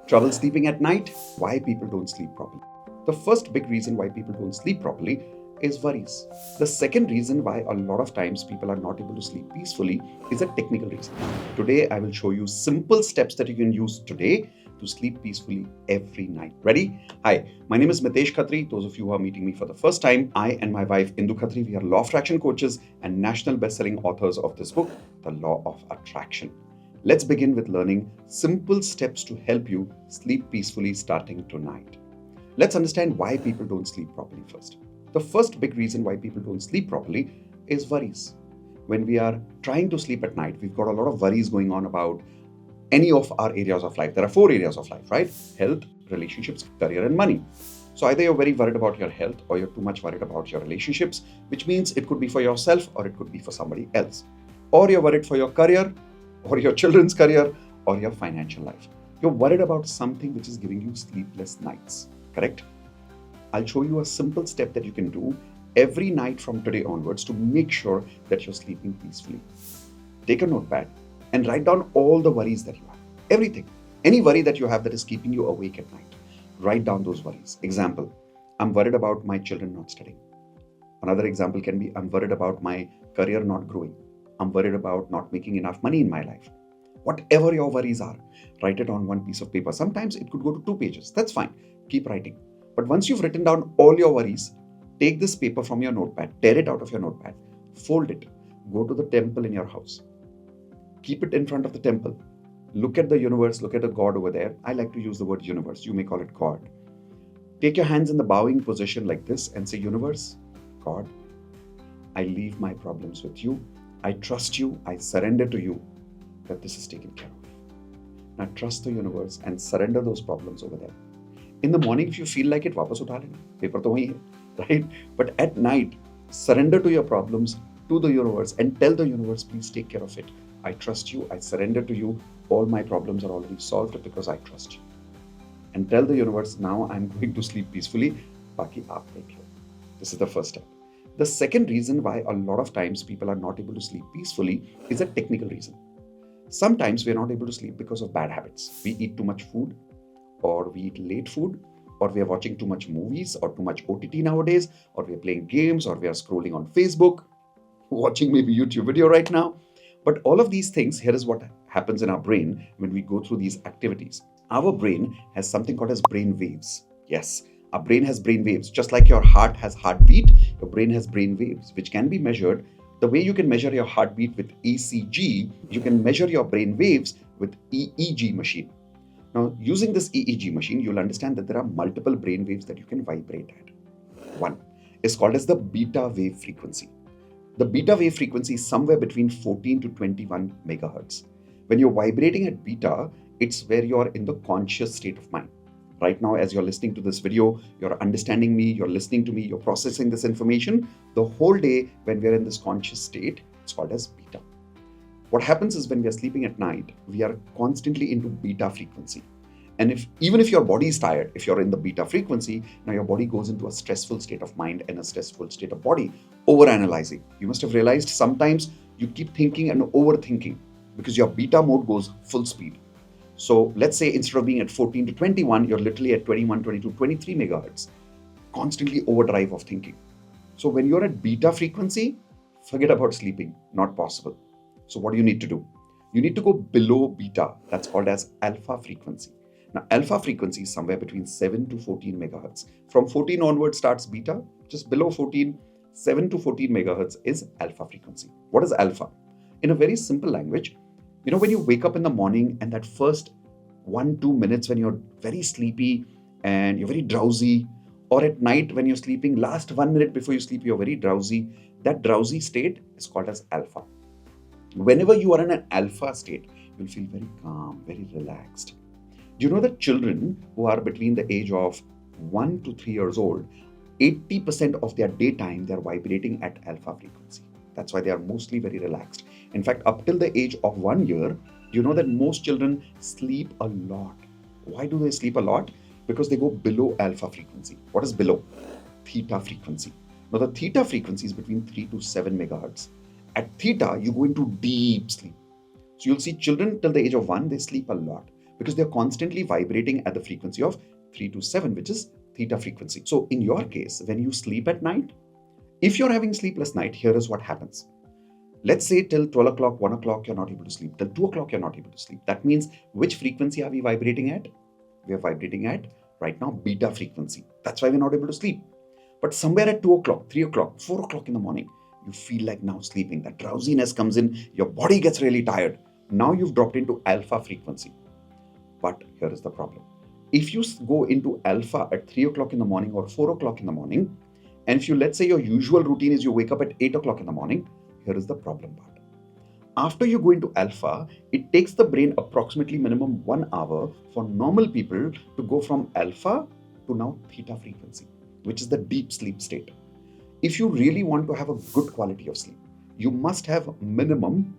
Trouble sleeping at night? Why people don't sleep properly? The first big reason why people don't sleep properly is worries. The second reason why a lot of times people are not able to sleep peacefully is a technical reason. Today, I will show you simple steps that you can use today to sleep peacefully every night. Ready? Hi, my name is Mitesh Khatri. Those of you who are meeting me for the first time, I and my wife Indu Khatri, we are law of attraction coaches and national best-selling authors of this book, The Law of Attraction. Let's begin with learning simple steps to help you sleep peacefully starting tonight. Let's understand why people don't sleep properly first. The first big reason why people don't sleep properly is worries. When we are trying to sleep at night, we've got a lot of worries going on about any of our areas of life. There are 4 areas of life, right? Health, relationships, career, and money. So either you're very worried about your health or you're too much worried about your relationships, which means it could be for yourself or it could be for somebody else. Or you're worried for your career or your children's career or your financial life. You're worried about something which is giving you sleepless nights, correct? I'll show you a simple step that you can do every night from today onwards to make sure that you're sleeping peacefully. Take a notepad and write down all the worries that you have. Everything. Any worry that you have that is keeping you awake at night. Write down those worries. Example, I'm worried about my children not studying. Another example can be, I'm worried about my career not growing. I'm worried about not making enough money in my life. Whatever your worries are, write it on one piece of paper. Sometimes it could go to 2 pages. That's fine. Keep writing. But once you've written down all your worries, take this paper from your notepad, tear it out of your notepad, fold it, go to the temple in your house. Keep it in front of the temple. Look at the universe, look at the God over there. I like to use the word universe. You may call it God. Take your hands in the bowing position like this and say, Universe, God, I leave my problems with you. I trust you. I surrender to you that this is taken care of. Now trust the universe and surrender those problems over there. In the morning, if you feel like it, वापस उठा लेना. Paper तो वही है, right? But at night, surrender to your problems to the universe and tell the universe, please take care of it. I trust you. I surrender to you. All my problems are already solved because I trust you. And tell the universe, now I'm going to sleep peacefully. बाकी आप देख लो. This is the first step. The second reason why a lot of times people are not able to sleep peacefully is a technical reason. Sometimes we're not able to sleep because of bad habits. We eat too much food, or we eat late food, or we are watching too much movies or too much OTT nowadays, or we are playing games, or we are scrolling on Facebook, watching maybe YouTube video right now. But all of these things, here is what happens in our brain when we go through these activities. Our brain has something called as brain waves. Yes, our brain has brain waves. Just like your heart has heartbeat, your brain has brain waves, which can be measured. The way you can measure your heartbeat with ECG, you can measure your brain waves with EEG machine. Now, using this EEG machine, you'll understand that there are multiple brain waves that you can vibrate at. One is called as the beta wave frequency. The beta wave frequency is somewhere between 14 to 21 megahertz. When you're vibrating at beta, it's where you're in the conscious state of mind. Right now, as you're listening to this video, you're understanding me, you're listening to me, you're processing this information. The whole day, when we're in this conscious state, it's called as beta. What happens is when we are sleeping at night, we are constantly into beta frequency. And even if your body is tired, if you're in the beta frequency, now your body goes into a stressful state of mind and a stressful state of body, overanalyzing. You must have realized sometimes you keep thinking and overthinking because your beta mode goes full speed. So let's say instead of being at 14 to 21, you're literally at 21, 22, 23 megahertz, constantly overdrive of thinking. So when you're at beta frequency, forget about sleeping, not possible. So what do you need to do? You need to go below beta. That's called as alpha frequency. Now, alpha frequency is somewhere between 7 to 14 megahertz. From 14 onward starts beta, just below 14, 7 to 14 megahertz is alpha frequency. What is alpha? In a very simple language, when you wake up in the morning and that first 1-2 minutes when you're very sleepy and you're very drowsy, or at night when you're sleeping, last 1 minute before you sleep, you're very drowsy, that drowsy state is called as alpha. Whenever you are in an alpha state, you'll feel very calm, very relaxed. Do you know that children who are between the age of 1 to 3 years old, 80% of their daytime, they're vibrating at alpha frequency. That's why they are mostly very relaxed. In fact, up till the age of 1 year, you know that most children sleep a lot. Why do they sleep a lot? Because they go below alpha frequency. What is below? Theta frequency. Now, the theta frequency is between 3 to 7 megahertz. At theta, you go into deep sleep. So you'll see children till the age of 1, they sleep a lot. because they're constantly vibrating at the frequency of 3 to 7, which is theta frequency. So in your case, when you sleep at night, if you're having sleepless night, here is what happens. Let's say till 12 o'clock, 1 o'clock, you're not able to sleep. Till 2 o'clock, you're not able to sleep. That means which frequency are we vibrating at? We are vibrating at, right now, beta frequency. That's why we're not able to sleep. But somewhere at 2 o'clock, 3 o'clock, 4 o'clock in the morning, you feel like now sleeping. That drowsiness comes in, your body gets really tired. Now you've dropped into alpha frequency. But here is the problem. If you go into alpha at 3 o'clock in the morning or 4 o'clock in the morning, and if you, let's say your usual routine is you wake up at 8 o'clock in the morning, here is the problem part. After you go into alpha, it takes the brain approximately minimum 1 hour for normal people to go from alpha to now theta frequency, which is the deep sleep state. If you really want to have a good quality of sleep, you must have minimum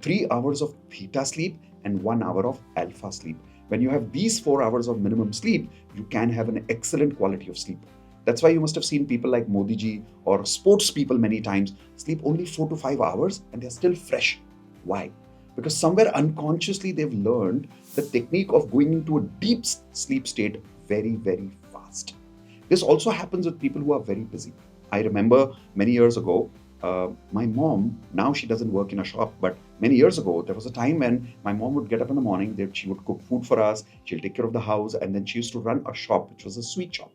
3 hours of theta sleep and 1 hour of alpha sleep. When you have these 4 hours of minimum sleep, you can have an excellent quality of sleep. That's why you must have seen people like Modi ji or sports people many times sleep only 4 to 5 hours and they're still fresh. Why? Because somewhere unconsciously they've learned the technique of going into a deep sleep state very, very fast. This also happens with people who are very busy. I remember many years ago, my mom, now she doesn't work in a shop, but many years ago, there was a time when my mom would get up in the morning, she would cook food for us, she'll take care of the house, and then she used to run a shop, which was a sweet shop.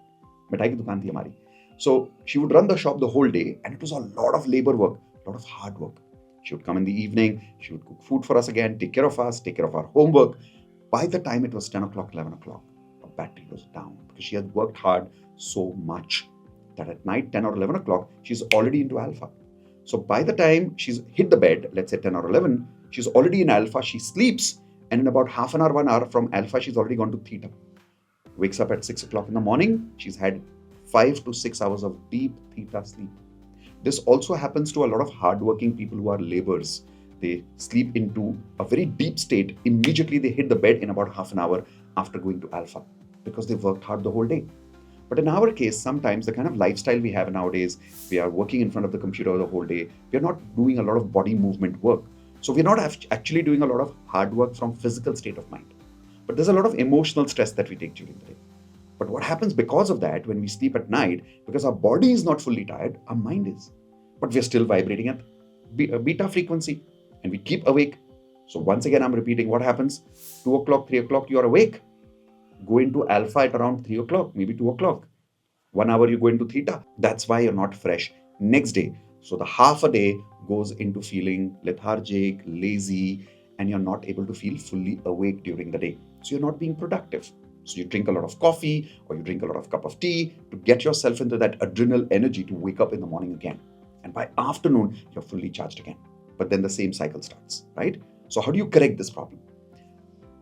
Mithai ki dukaan thi hamari. So she would run the shop the whole day, and it was a lot of labor work, a lot of hard work. She would come in the evening, she would cook food for us again, take care of us, take care of our homework. By the time it was 10 o'clock, 11 o'clock, her battery was down because she had worked hard so much that at night, 10 or 11 o'clock, she's already into alpha. So by the time she's hit the bed, let's say 10 or 11, she's already in alpha, she sleeps, and in about half an hour, 1 hour from alpha, she's already gone to theta. Wakes up at 6 o'clock in the morning, she's had 5 to 6 hours of deep theta sleep. This also happens to a lot of hardworking people who are laborers. They sleep into a very deep state. Immediately they hit the bed in about half an hour after going to alpha because they worked hard the whole day. But in our case, sometimes the kind of lifestyle we have nowadays, we are working in front of the computer the whole day. We are not doing a lot of body movement work. So we're not actually doing a lot of hard work from physical state of mind. But there's a lot of emotional stress that we take during the day. But what happens because of that, when we sleep at night, because our body is not fully tired, our mind is. But we're still vibrating at beta frequency and we keep awake. So once again, I'm repeating what happens. 2 o'clock, 3 o'clock, you're awake. Go into alpha at around 3 o'clock, maybe 2 o'clock. 1 hour you go into theta. That's why you're not fresh next day. So the half a day goes into feeling lethargic, lazy, and you're not able to feel fully awake during the day. So you're not being productive. So you drink a lot of coffee or you drink a lot of cup of tea to get yourself into that adrenal energy to wake up in the morning again. And by afternoon, you're fully charged again. But then the same cycle starts, right? So how do you correct this problem?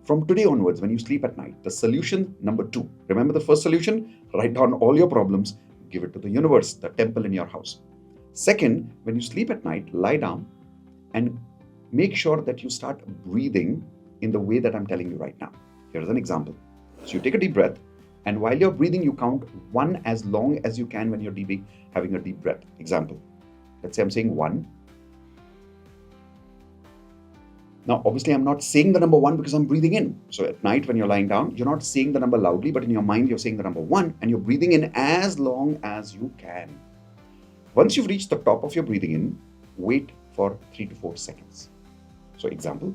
From today onwards, when you sleep at night, the solution number 2, remember the first solution? Write down all your problems, give it to the universe, the temple in your house. Second, when you sleep at night, lie down and make sure that you start breathing in the way that I'm telling you right now. Here's an example. So you take a deep breath, and while you're breathing, you count 1 as long as you can when you're having a deep breath. Example. Let's say I'm saying 1. Now, obviously, I'm not saying the number 1 because I'm breathing in. So at night, when you're lying down, you're not saying the number loudly, but in your mind, you're saying the number 1, and you're breathing in as long as you can. Once you've reached the top of your breathing in, wait for 3 to 4 seconds. So example.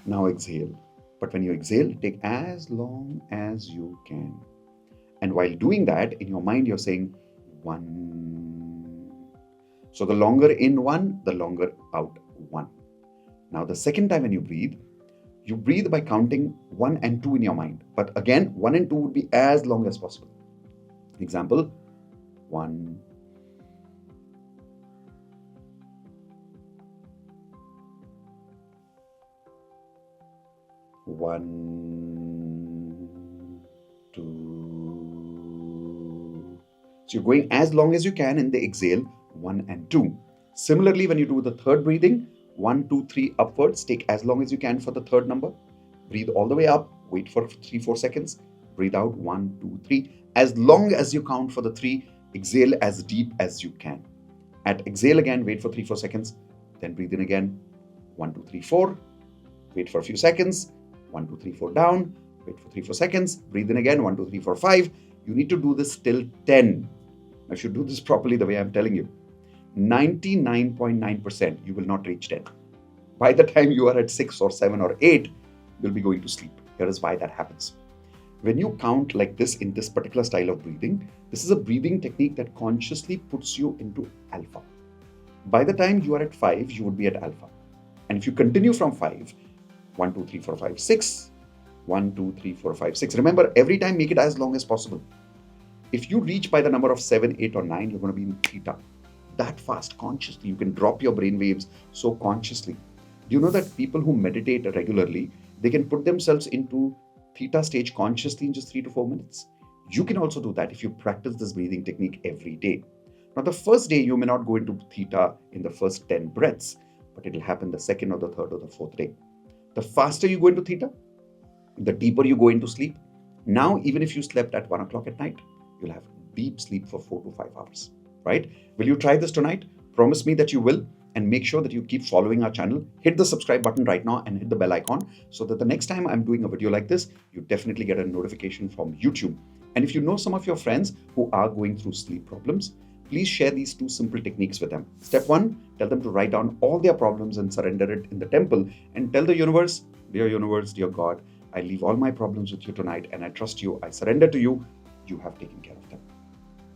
Now exhale. But when you exhale, take as long as you can. And while doing that, in your mind, you're saying 1. So the longer in 1, the longer out 1. Now the second time when you breathe by counting 1 and 2 in your mind. But again, 1 and 2 would be as long as possible. Example, 1. 1, 2. So you're going as long as you can in the exhale, 1 and 2. Similarly, when you do the third breathing, 1, 2, 3 upwards, take as long as you can for the third number. Breathe all the way up, wait for 3, 4 seconds. Breathe out, 1, 2, 3. As long as you count for the 3, exhale as deep as you can. At exhale again, wait for 3, 4 seconds. Then breathe in again, 1, 2, 3, 4. Wait for a few seconds. 1, 2, 3, 4 down. Wait for 3, 4 seconds. Breathe in again. 1, 2, 3, 4, 5. You need to do this till 10. Now, if you do this properly the way I'm telling you, 99.9% you will not reach 10. By the time you are at 6 or 7 or 8, you'll be going to sleep. Here is why that happens. When you count like this in this particular style of breathing, this is a breathing technique that consciously puts you into alpha. By the time you are at 5, you would be at alpha. And if you continue from 5, 1, 2, 3, 4, 5, 6, 1, 2, 3, 4, 5, 6. Remember, every time make it as long as possible. If you reach by the number of 7, 8, or 9, you're going to be in theta. That fast, consciously. You can drop your brain waves so consciously. Do you know that people who meditate regularly, they can put themselves into theta stage consciously in just 3 to 4 minutes? You can also do that if you practice this breathing technique every day. Now, the first day, you may not go into theta in the first 10 breaths, but it will happen the second or the third or the fourth day. The faster you go into theta, the deeper you go into sleep. Now, even if you slept at 1 o'clock at night, you'll have deep sleep for 4 to 5 hours, right? Will you try this tonight? Promise me that you will, and make sure that you keep following our channel. Hit the subscribe button right now and hit the bell icon so that the next time I'm doing a video like this, you definitely get a notification from YouTube. And if you know some of your friends who are going through sleep problems, please share these 2 simple techniques with them. Step 1, tell them to write down all their problems and surrender it in the temple, and tell the universe, dear God, I leave all my problems with you tonight and I trust you. I surrender to you. You have taken care of them.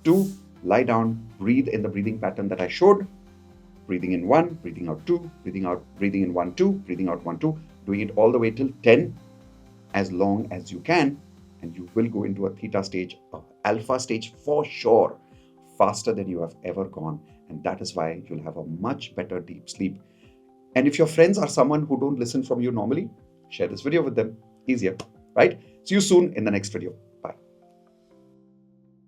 2, lie down, breathe in the breathing pattern that I showed. Breathing in 1, breathing out 2, breathing in 1, 2, breathing out 1, 2, doing it all the way till 10, as long as you can, and you will go into a theta stage, alpha stage for sure, faster than you have ever gone. And that is why you'll have a much better deep sleep. And if your friends are someone who don't listen from you normally, share this video with them. Easier, right? See you soon in the next video.